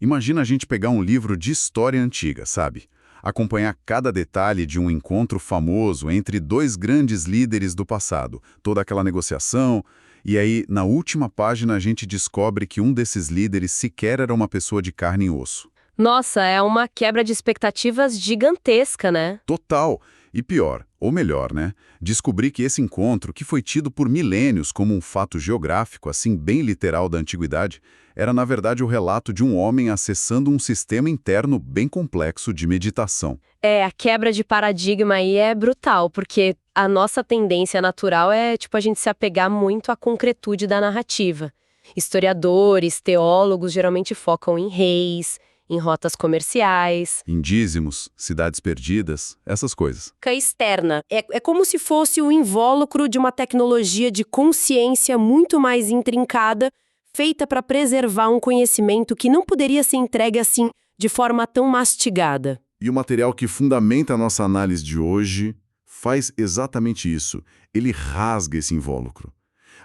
Imagina a gente pegar um livro de história antiga, sabe? Acompanhar cada detalhe de um encontro famoso entre dois grandes líderes do passado, toda aquela negociação, e aí, na última página, a gente descobre que um desses líderes sequer era uma pessoa de carne e osso. Nossa, é uma quebra de expectativas gigantesca, né? Total. E pior, ou melhor, né? Descobri que esse encontro, que foi tido por milênios como um fato geográfico, assim bem literal da antiguidade, era na verdade o relato de um homem acessando um sistema interno bem complexo de meditação. A quebra de paradigma aí é brutal, porque a nossa tendência natural é, tipo, a gente se apegar muito à concretude da narrativa. Historiadores, teólogos geralmente focam em reis, em rotas comerciais. Indízimos, cidades perdidas, essas coisas. Externa. É como se fosse o invólucro de uma tecnologia de consciência muito mais intrincada, feita para preservar um conhecimento que não poderia ser entregue assim, de forma tão mastigada. E o material que fundamenta a nossa análise de hoje faz exatamente isso. Ele rasga esse invólucro.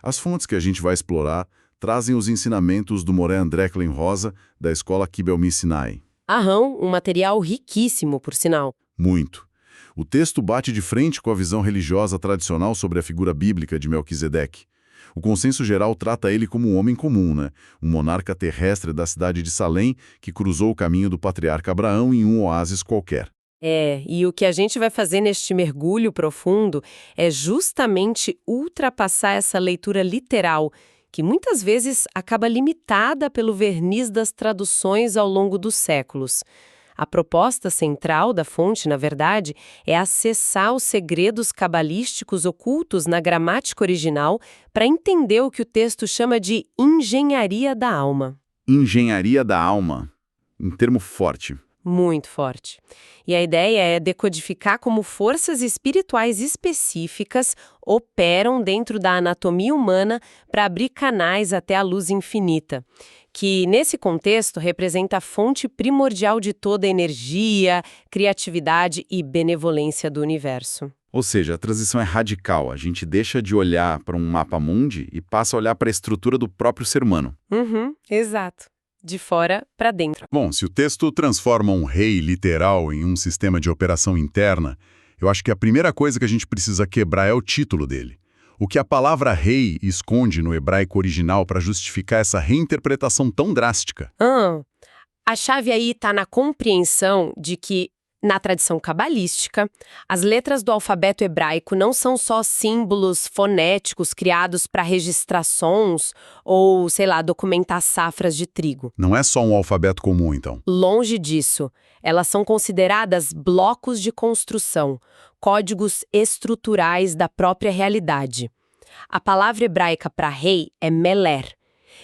As fontes que a gente vai explorar trazem os ensinamentos do Moré André Rosa, da escola Kibelmi Sinai. Aham, um material riquíssimo, por sinal. Muito. O texto bate de frente com a visão religiosa tradicional sobre a figura bíblica de Melquisedeque. O consenso geral trata ele como um homem comum, né? Um monarca terrestre da cidade de Salém que cruzou o caminho do patriarca Abraão em um oásis qualquer. E o que a gente vai fazer neste mergulho profundo é justamente ultrapassar essa leitura literal, que muitas vezes acaba limitada pelo verniz das traduções ao longo dos séculos. A proposta central da fonte, na verdade, é acessar os segredos cabalísticos ocultos na gramática original para entender o que o texto chama de engenharia da alma. Engenharia da alma. Um termo forte. Muito forte. E a ideia é decodificar como forças espirituais específicas operam dentro da anatomia humana para abrir canais até a luz infinita, que, nesse contexto, representa a fonte primordial de toda a energia, criatividade e benevolência do universo. Ou seja, a transição é radical. A gente deixa de olhar para um mapa mundi e passa a olhar para a estrutura do próprio ser humano. Exato. De fora para dentro. Bom, se o texto transforma um rei literal em um sistema de operação interna, eu acho que a primeira coisa que a gente precisa quebrar é o título dele. O que a palavra rei esconde no hebraico original para justificar essa reinterpretação tão drástica? A chave aí está na compreensão de que, na tradição cabalística, as letras do alfabeto hebraico não são só símbolos fonéticos criados para registrar sons ou, sei lá, documentar safras de trigo. Não é só um alfabeto comum, então. Longe disso. Elas são consideradas blocos de construção, códigos estruturais da própria realidade. A palavra hebraica para rei é meler.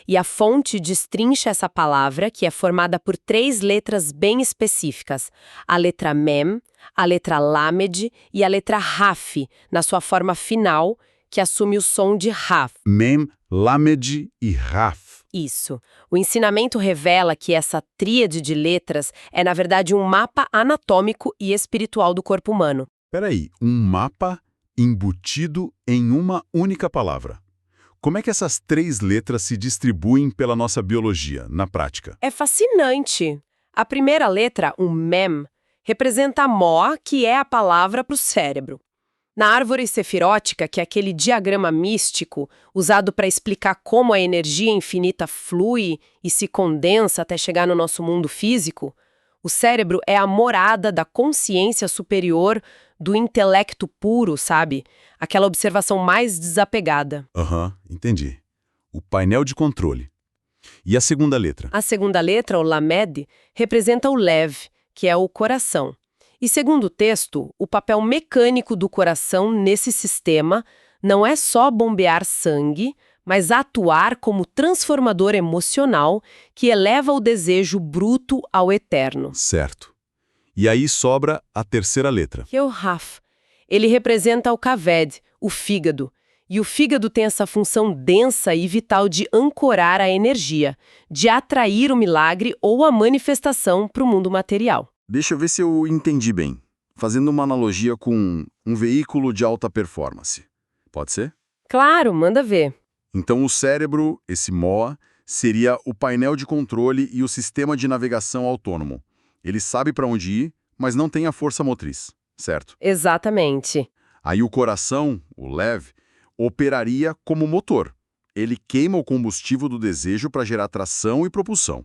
E a fonte destrincha essa palavra, que é formada por 3 letras bem específicas: a letra Mem, a letra Lamed e a letra Raf, na sua forma final, que assume o som de Raf. Mem, Lamed e Raf. Isso. O ensinamento revela que essa tríade de letras é, na verdade, um mapa anatômico e espiritual do corpo humano. Peraí, um mapa embutido em uma única palavra. Como é que essas 3 letras se distribuem pela nossa biologia, na prática? É fascinante. A primeira letra, o Mem, representa a Mo, que é a palavra para o cérebro. Na árvore sefirótica, que é aquele diagrama místico usado para explicar como a energia infinita flui e se condensa até chegar no nosso mundo físico, o cérebro é a morada da consciência superior, do intelecto puro, sabe? Aquela observação mais desapegada. Entendi. O painel de controle. E a segunda letra? A segunda letra, o Lamed, representa o Lev, que é o coração. E segundo o texto, o papel mecânico do coração nesse sistema não é só bombear sangue, mas atuar como transformador emocional que eleva o desejo bruto ao eterno. Certo. E aí sobra a terceira letra. Que é o Raf. Ele representa o Kaved, o fígado. E o fígado tem essa função densa e vital de ancorar a energia, de atrair o milagre ou a manifestação para o mundo material. Deixa eu ver se eu entendi bem. Fazendo uma analogia com um veículo de alta performance. Pode ser? Claro, manda ver. Então o cérebro, esse MOA, seria o painel de controle e o sistema de navegação autônomo. Ele sabe para onde ir, mas não tem a força motriz, certo? Exatamente. Aí o coração, o lev, operaria como motor. Ele queima o combustível do desejo para gerar tração e propulsão.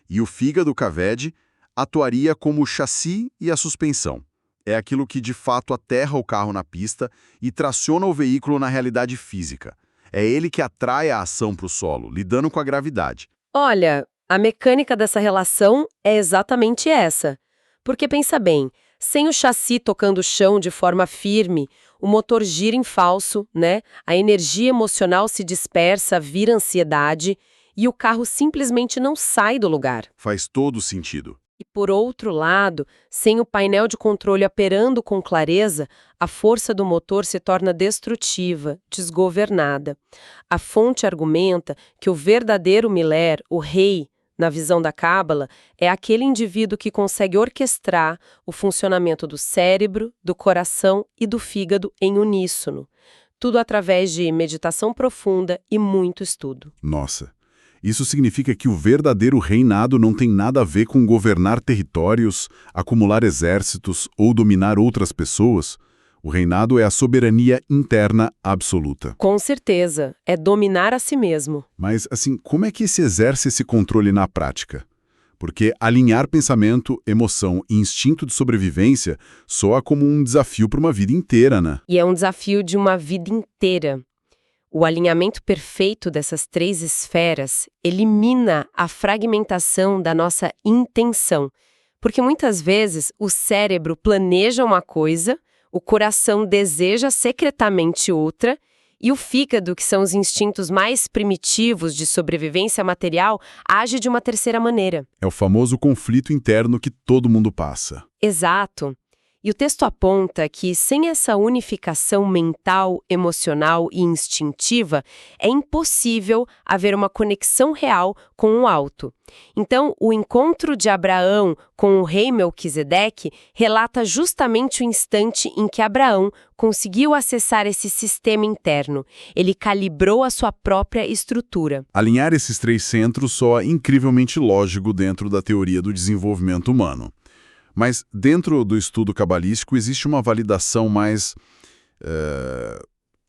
E o fígado, kaved, atuaria como o chassi e a suspensão. É aquilo que de fato aterra o carro na pista e traciona o veículo na realidade física. É ele que atrai a ação para o solo, lidando com a gravidade. Olha, a mecânica dessa relação é exatamente essa. Porque pensa bem, sem o chassi tocando o chão de forma firme, o motor gira em falso, né? A energia emocional se dispersa, vira ansiedade e o carro simplesmente não sai do lugar. Faz todo sentido. E por outro lado, sem o painel de controle operando com clareza, a força do motor se torna destrutiva, desgovernada. A fonte argumenta que o verdadeiro Miller, o rei, na visão da Cábala, é aquele indivíduo que consegue orquestrar o funcionamento do cérebro, do coração e do fígado em uníssono. Tudo através de meditação profunda e muito estudo. Nossa, isso significa que o verdadeiro reinado não tem nada a ver com governar territórios, acumular exércitos ou dominar outras pessoas? O reinado é a soberania interna absoluta. Com certeza, é dominar a si mesmo. Mas, assim, como é que se exerce esse controle na prática? Porque alinhar pensamento, emoção e instinto de sobrevivência soa como um desafio para uma vida inteira, né? E é um desafio de uma vida inteira. O alinhamento perfeito dessas três esferas elimina a fragmentação da nossa intenção. Porque muitas vezes o cérebro planeja uma coisa, o coração deseja secretamente outra, e o fígado, que são os instintos mais primitivos de sobrevivência material, age de uma terceira maneira. É o famoso conflito interno que todo mundo passa. Exato. E o texto aponta que, sem essa unificação mental, emocional e instintiva, é impossível haver uma conexão real com o alto. Então, o encontro de Abraão com o rei Melquisedeque relata justamente o instante em que Abraão conseguiu acessar esse sistema interno. Ele calibrou a sua própria estrutura. Alinhar esses três centros soa incrivelmente lógico dentro da teoria do desenvolvimento humano. Mas dentro do estudo cabalístico existe uma validação mais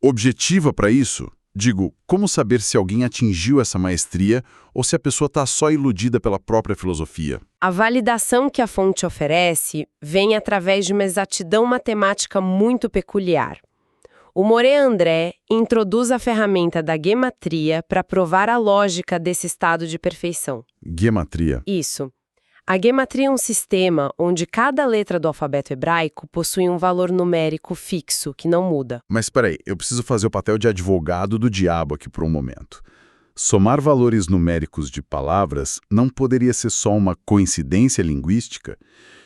objetiva para isso? Digo, como saber se alguém atingiu essa maestria ou se a pessoa está só iludida pela própria filosofia? A validação que a fonte oferece vem através de uma exatidão matemática muito peculiar. O Moré André introduz a ferramenta da gematria para provar a lógica desse estado de perfeição. Gematria. Isso. A gematria é um sistema onde cada letra do alfabeto hebraico possui um valor numérico fixo, que não muda. Mas peraí, eu preciso fazer o papel de advogado do diabo aqui por um momento. Somar valores numéricos de palavras não poderia ser só uma coincidência linguística?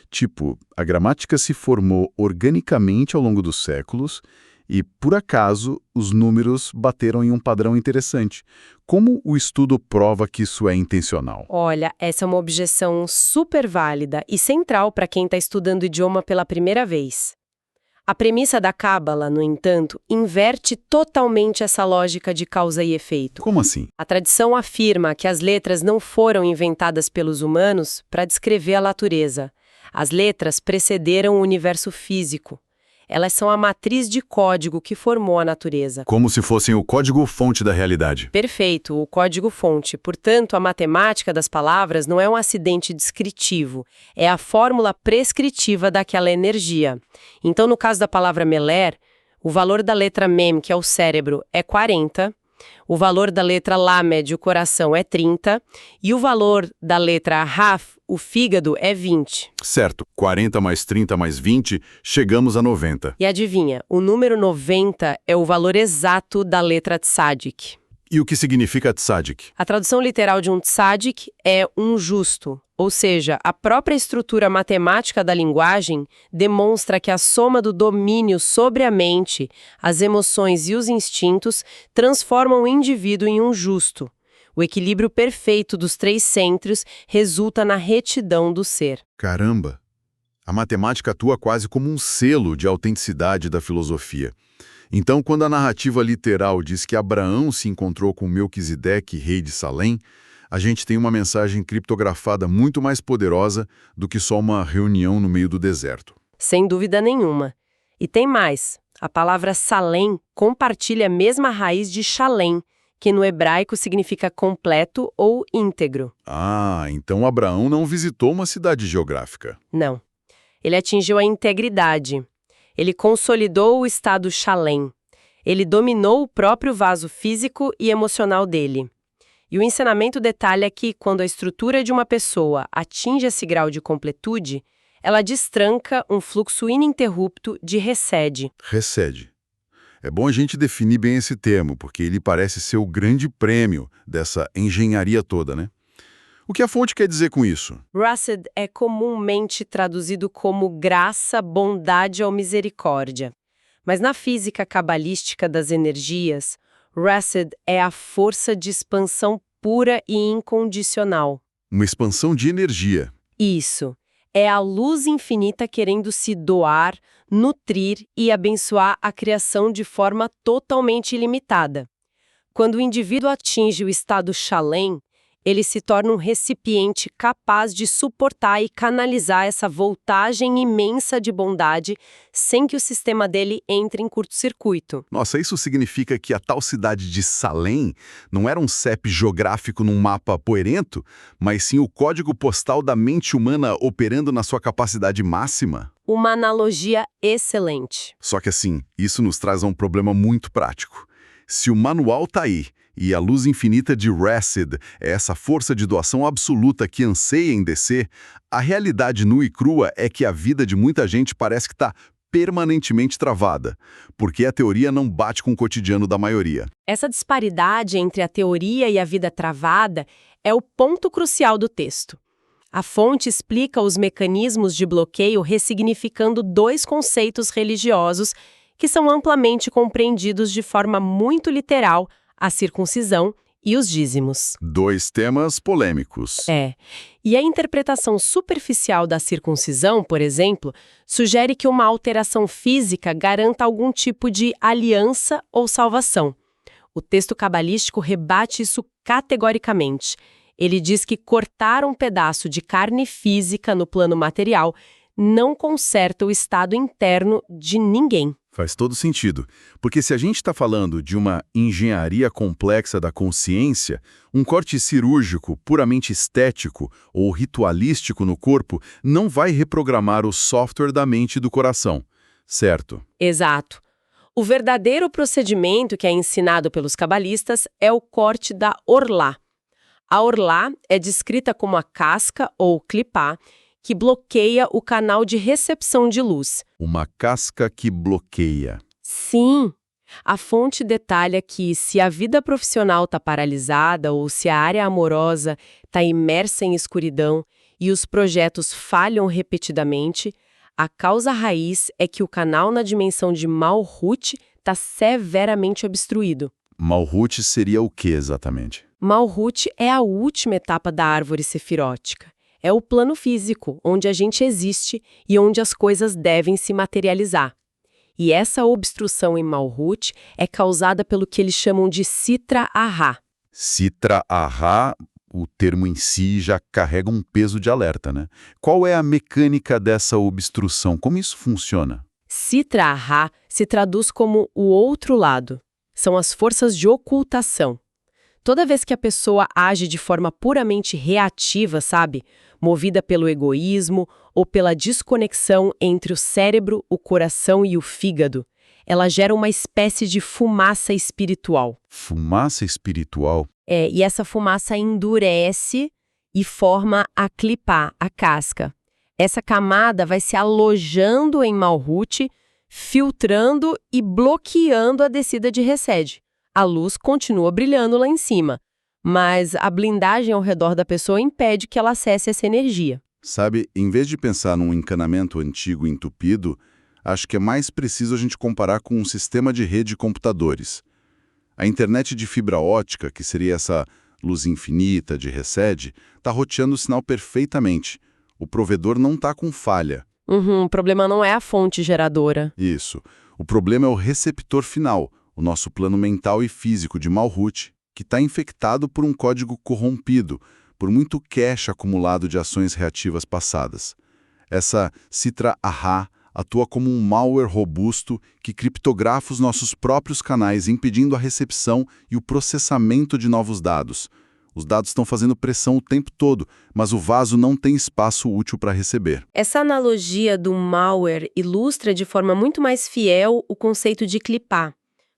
Tipo, a gramática se formou organicamente ao longo dos séculos e, por acaso, os números bateram em um padrão interessante. Como o estudo prova que isso é intencional? Olha, essa é uma objeção super válida e central para quem está estudando o idioma pela primeira vez. A premissa da Cábala, no entanto, inverte totalmente essa lógica de causa e efeito. Como assim? A tradição afirma que as letras não foram inventadas pelos humanos para descrever a natureza. As letras precederam o universo físico. Elas são a matriz de código que formou a natureza. Como se fossem o código-fonte da realidade. Perfeito, o código-fonte. Portanto, a matemática das palavras não é um acidente descritivo, é a fórmula prescritiva daquela energia. Então, no caso da palavra Meler, o valor da letra Mem, que é o cérebro, é 40, o valor da letra Lamed, o coração, é 30, e o valor da letra Raf, o fígado, é 20. Certo, 40 mais 30 mais 20, chegamos a 90. E adivinha, o número 90 é o valor exato da letra Tzadik. E o que significa tzadik? A tradução literal de um tzadik é um justo, ou seja, a própria estrutura matemática da linguagem demonstra que a soma do domínio sobre a mente, as emoções e os instintos transformam o indivíduo em um justo. O equilíbrio perfeito dos três centros resulta na retidão do ser. Caramba! A matemática atua quase como um selo de autenticidade da filosofia. Então, quando a narrativa literal diz que Abraão se encontrou com Melquisedeque, rei de Salém, a gente tem uma mensagem criptografada muito mais poderosa do que só uma reunião no meio do deserto. Sem dúvida nenhuma. E tem mais. A palavra Salem compartilha a mesma raiz de Shalem, que no hebraico significa completo ou íntegro. Ah, então Abraão não visitou uma cidade geográfica. Não. Ele atingiu a integridade. Ele consolidou o estado Shalem. Ele dominou o próprio vaso físico e emocional dele. E o ensinamento detalha que, quando a estrutura de uma pessoa atinge esse grau de completude, ela destranca um fluxo ininterrupto de recede. Recede. É bom a gente definir bem esse termo, porque ele parece ser o grande prêmio dessa engenharia toda, né? O que a fonte quer dizer com isso? Rased é comumente traduzido como graça, bondade ou misericórdia. Mas na física cabalística das energias, Rased é a força de expansão pura e incondicional. Uma expansão de energia. Isso. É a luz infinita querendo se doar, nutrir e abençoar a criação de forma totalmente ilimitada. Quando o indivíduo atinge o estado Shalem, ele se torna um recipiente capaz de suportar e canalizar essa voltagem imensa de bondade sem que o sistema dele entre em curto-circuito. Nossa, isso significa que a tal cidade de Salem não era um CEP geográfico num mapa poerento, mas sim o código postal da mente humana operando na sua capacidade máxima? Uma analogia excelente. Só que assim, isso nos traz a um problema muito prático. Se o manual tá aí, e a luz infinita de Rased é essa força de doação absoluta que anseia em descer, a realidade nua e crua é que a vida de muita gente parece que está permanentemente travada, porque a teoria não bate com o cotidiano da maioria. Essa disparidade entre a teoria e a vida travada é o ponto crucial do texto. A fonte explica os mecanismos de bloqueio ressignificando dois conceitos religiosos que são amplamente compreendidos de forma muito literal, a circuncisão e os dízimos. Dois temas polêmicos. E a interpretação superficial da circuncisão, por exemplo, sugere que uma alteração física garanta algum tipo de aliança ou salvação. O texto cabalístico rebate isso categoricamente. Ele diz que cortar um pedaço de carne física no plano material não conserta o estado interno de ninguém. Faz todo sentido, porque se a gente está falando de uma engenharia complexa da consciência, um corte cirúrgico puramente estético ou ritualístico no corpo não vai reprogramar o software da mente e do coração, certo? Exato. O verdadeiro procedimento que é ensinado pelos cabalistas é o corte da orlá. A orlá é descrita como a casca ou clipá, que bloqueia o canal de recepção de luz. Uma casca que bloqueia. Sim! A fonte detalha que se a vida profissional está paralisada ou se a área amorosa está imersa em escuridão e os projetos falham repetidamente, a causa raiz é que o canal na dimensão de Malhut está severamente obstruído. Malhut seria o que exatamente? Malhut é a última etapa da árvore sefirótica. É o plano físico, onde a gente existe e onde as coisas devem se materializar. E essa obstrução em Malhut é causada pelo que eles chamam de Sitra Ahra. Sitra Ahra, o termo em si já carrega um peso de alerta, né? Qual é a mecânica dessa obstrução? Como isso funciona? Sitra Ahra se traduz como o outro lado. São as forças de ocultação. Toda vez que a pessoa age de forma puramente reativa, sabe? Movida pelo egoísmo ou pela desconexão entre o cérebro, o coração e o fígado, ela gera uma espécie de fumaça espiritual. Fumaça espiritual? E essa fumaça endurece e forma a clipá, a casca. Essa camada vai se alojando em Malhut, filtrando e bloqueando a descida de Resed. A luz continua brilhando lá em cima, mas a blindagem ao redor da pessoa impede que ela acesse essa energia. Sabe, em vez de pensar num encanamento antigo entupido, acho que é mais preciso a gente comparar com um sistema de rede de computadores. A internet de fibra ótica, que seria essa luz infinita de Resed, está roteando o sinal perfeitamente. O provedor não está com falha. O problema não é a fonte geradora. Isso. O problema é o receptor final, o nosso plano mental e físico de Malhut. que está infectado por um código corrompido, por muito cache acumulado de ações reativas passadas. Essa Citra AHA atua como um malware robusto que criptografa os nossos próprios canais, impedindo a recepção e o processamento de novos dados. Os dados estão fazendo pressão o tempo todo, mas o vaso não tem espaço útil para receber. Essa analogia do malware ilustra de forma muito mais fiel o conceito de clipar,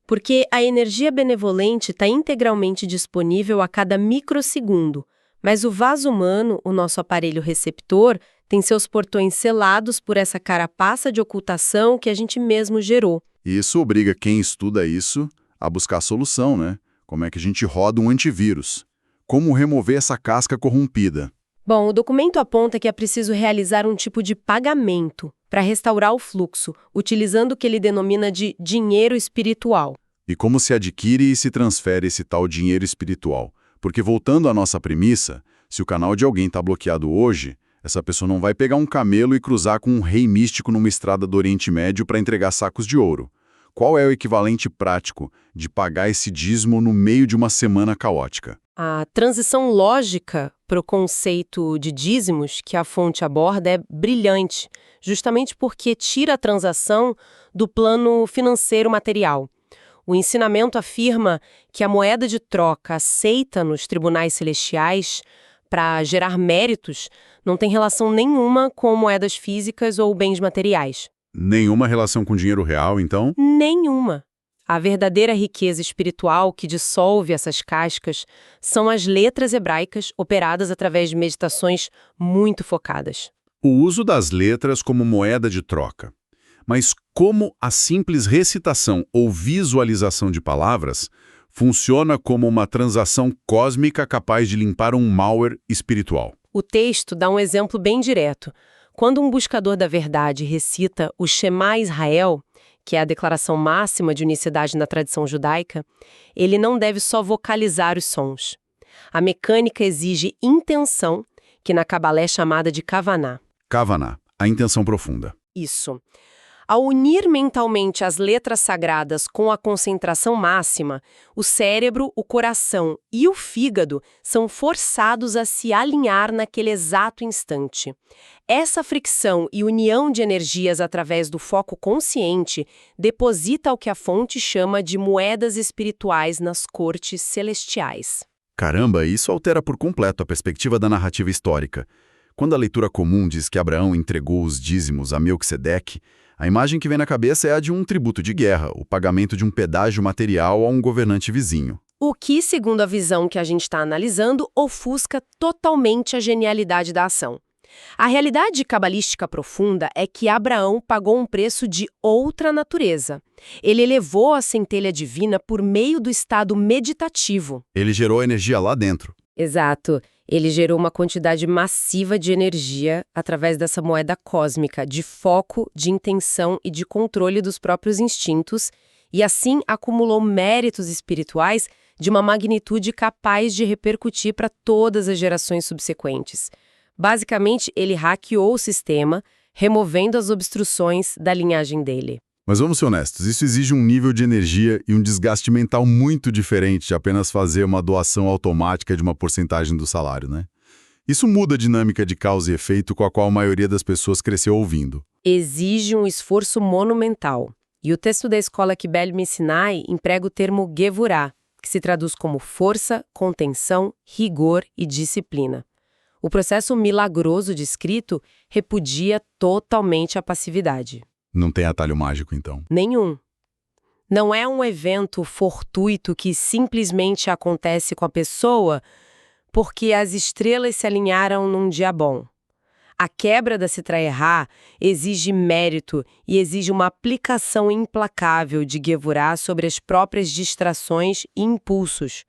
porque a energia benevolente está integralmente disponível a cada microsegundo, mas o vaso humano, o nosso aparelho receptor, tem seus portões selados por essa carapaça de ocultação que a gente mesmo gerou. E isso obriga quem estuda isso a buscar a solução, né? Como é que a gente roda um antivírus? Como remover essa casca corrompida? Bom, o documento aponta que é preciso realizar um tipo de pagamento para restaurar o fluxo, utilizando o que ele denomina de dinheiro espiritual. E como se adquire e se transfere esse tal dinheiro espiritual? Porque voltando à nossa premissa, se o canal de alguém está bloqueado hoje, essa pessoa não vai pegar um camelo e cruzar com um rei místico numa estrada do Oriente Médio para entregar sacos de ouro. Qual é o equivalente prático de pagar esse dízimo no meio de uma semana caótica? A transição lógica para o conceito de dízimos que a fonte aborda é brilhante, justamente porque tira a transação do plano financeiro material. O ensinamento afirma que a moeda de troca aceita nos tribunais celestiais para gerar méritos não tem relação nenhuma com moedas físicas ou bens materiais. Nenhuma relação com dinheiro real, então? Nenhuma. A verdadeira riqueza espiritual que dissolve essas cascas são as letras hebraicas operadas através de meditações muito focadas. O uso das letras como moeda de troca. Mas como a simples recitação ou visualização de palavras funciona como uma transação cósmica capaz de limpar um malware espiritual? O texto dá um exemplo bem direto. Quando um buscador da verdade recita o Shema Israel, que é a declaração máxima de unicidade na tradição judaica, ele não deve só vocalizar os sons. A mecânica exige intenção, que na Cabalé é chamada de kavaná. Kavaná, a intenção profunda. Isso. Ao unir mentalmente as letras sagradas com a concentração máxima, o cérebro, o coração e o fígado são forçados a se alinhar naquele exato instante. Essa fricção e união de energias através do foco consciente deposita o que a fonte chama de moedas espirituais nas cortes celestiais. Caramba, isso altera por completo a perspectiva da narrativa histórica. Quando a leitura comum diz que Abraão entregou os dízimos a Melquisedeque, a imagem que vem na cabeça é a de um tributo de guerra, o pagamento de um pedágio material a um governante vizinho. O que, segundo a visão que a gente está analisando, ofusca totalmente a genialidade da ação. A realidade cabalística profunda é que Abraão pagou um preço de outra natureza. Ele elevou a centelha divina por meio do estado meditativo. Ele gerou energia lá dentro. Exato. Ele gerou uma quantidade massiva de energia através dessa moeda cósmica, de foco, de intenção e de controle dos próprios instintos, e assim acumulou méritos espirituais de uma magnitude capaz de repercutir para todas as gerações subsequentes. Basicamente, ele hackeou o sistema, removendo as obstruções da linhagem dele. Mas vamos ser honestos, isso exige um nível de energia e um desgaste mental muito diferente de apenas fazer uma doação automática de uma porcentagem do salário, né? Isso muda a dinâmica de causa e efeito com a qual a maioria das pessoas cresceu ouvindo. Exige um esforço monumental. E o texto da escola Kibel Sinai emprega o termo gevurá, que se traduz como força, contenção, rigor e disciplina. O processo milagroso descrito repudia totalmente a passividade. Não tem atalho mágico, então? Nenhum. Não é um evento fortuito que simplesmente acontece com a pessoa porque as estrelas se alinharam num dia bom. A quebra da Citra AHA exige mérito e exige uma aplicação implacável de Gevurá sobre as próprias distrações e impulsos.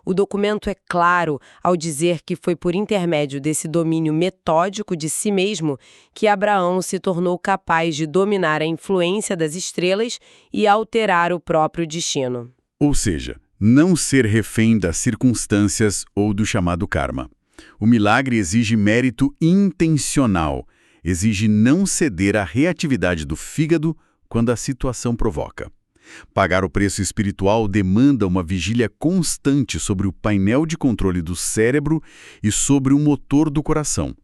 O documento é claro ao dizer que foi por intermédio desse domínio metódico de si mesmo que Abraão se tornou capaz de dominar a influência das estrelas e alterar o próprio destino. Ou seja, não ser refém das circunstâncias ou do chamado karma. O milagre exige mérito intencional, exige não ceder à reatividade do fígado quando a situação provoca. Pagar o preço espiritual demanda uma vigília constante sobre o painel de controle do cérebro e sobre o motor do coração.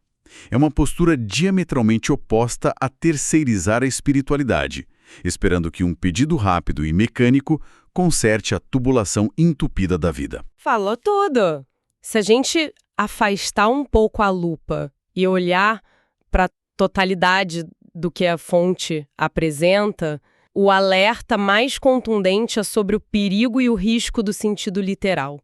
É uma postura diametralmente oposta a terceirizar a espiritualidade, esperando que um pedido rápido e mecânico conserte a tubulação entupida da vida. Falou tudo! Se a gente afastar um pouco a lupa e olhar para a totalidade do que a fonte apresenta, o alerta mais contundente é sobre o perigo e o risco do sentido literal.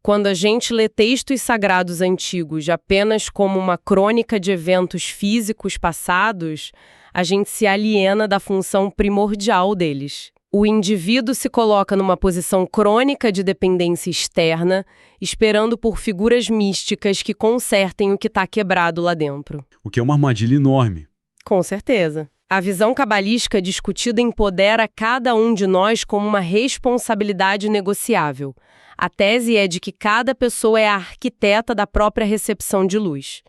Quando a gente lê textos sagrados antigos apenas como uma crônica de eventos físicos passados, a gente se aliena da função primordial deles. O indivíduo se coloca numa posição crônica de dependência externa, esperando por figuras místicas que consertem o que está quebrado lá dentro. O que é uma armadilha enorme. Com certeza. A visão cabalística discutida empodera cada um de nós como uma responsabilidade negociável. A tese é de que cada pessoa é a arquiteta da própria recepção de luz.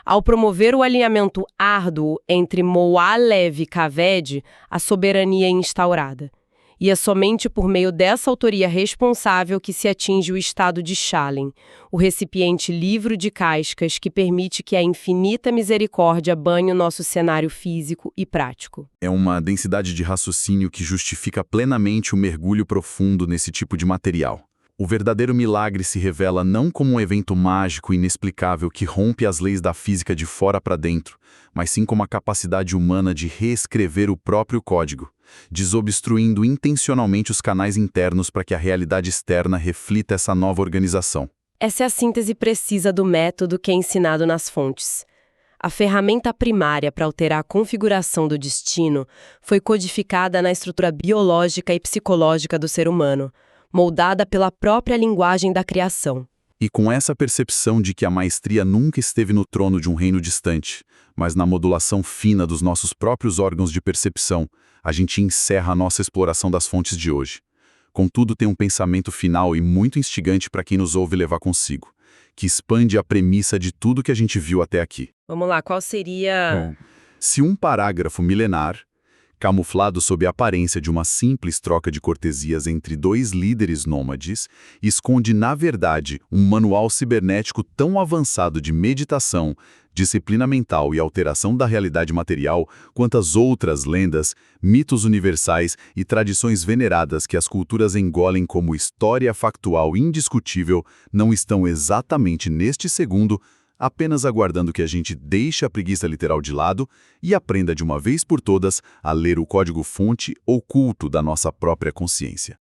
Ao promover o alinhamento árduo entre Moa-Lev e Kaved, a soberania é instaurada. E é somente por meio dessa autoria responsável que se atinge o estado de Shalem, o recipiente livre de cascas que permite que a infinita misericórdia banhe o nosso cenário físico e prático. É uma densidade de raciocínio que justifica plenamente o mergulho profundo nesse tipo de material. O verdadeiro milagre se revela não como um evento mágico e inexplicável que rompe as leis da física de fora para dentro, mas sim como a capacidade humana de reescrever o próprio código, desobstruindo intencionalmente os canais internos para que a realidade externa reflita essa nova organização. Essa é a síntese precisa do método que é ensinado nas fontes. A ferramenta primária para alterar a configuração do destino foi codificada na estrutura biológica e psicológica do ser humano, moldada pela própria linguagem da criação. E com essa percepção de que a maestria nunca esteve no trono de um reino distante, mas na modulação fina dos nossos próprios órgãos de percepção, a gente encerra a nossa exploração das fontes de hoje. Contudo, tem um pensamento final e muito instigante para quem nos ouve levar consigo, que expande a premissa de tudo que a gente viu até aqui. Vamos lá, qual seria... Se um parágrafo milenar, camuflado sob a aparência de uma simples troca de cortesias entre dois líderes nômades, esconde, na verdade, um manual cibernético tão avançado de meditação, disciplina mental e alteração da realidade material quanto as outras lendas, mitos universais e tradições veneradas que as culturas engolem como história factual indiscutível, não estão exatamente neste segundo apenas aguardando que a gente deixe a preguiça literal de lado e aprenda de uma vez por todas a ler o código-fonte oculto da nossa própria consciência.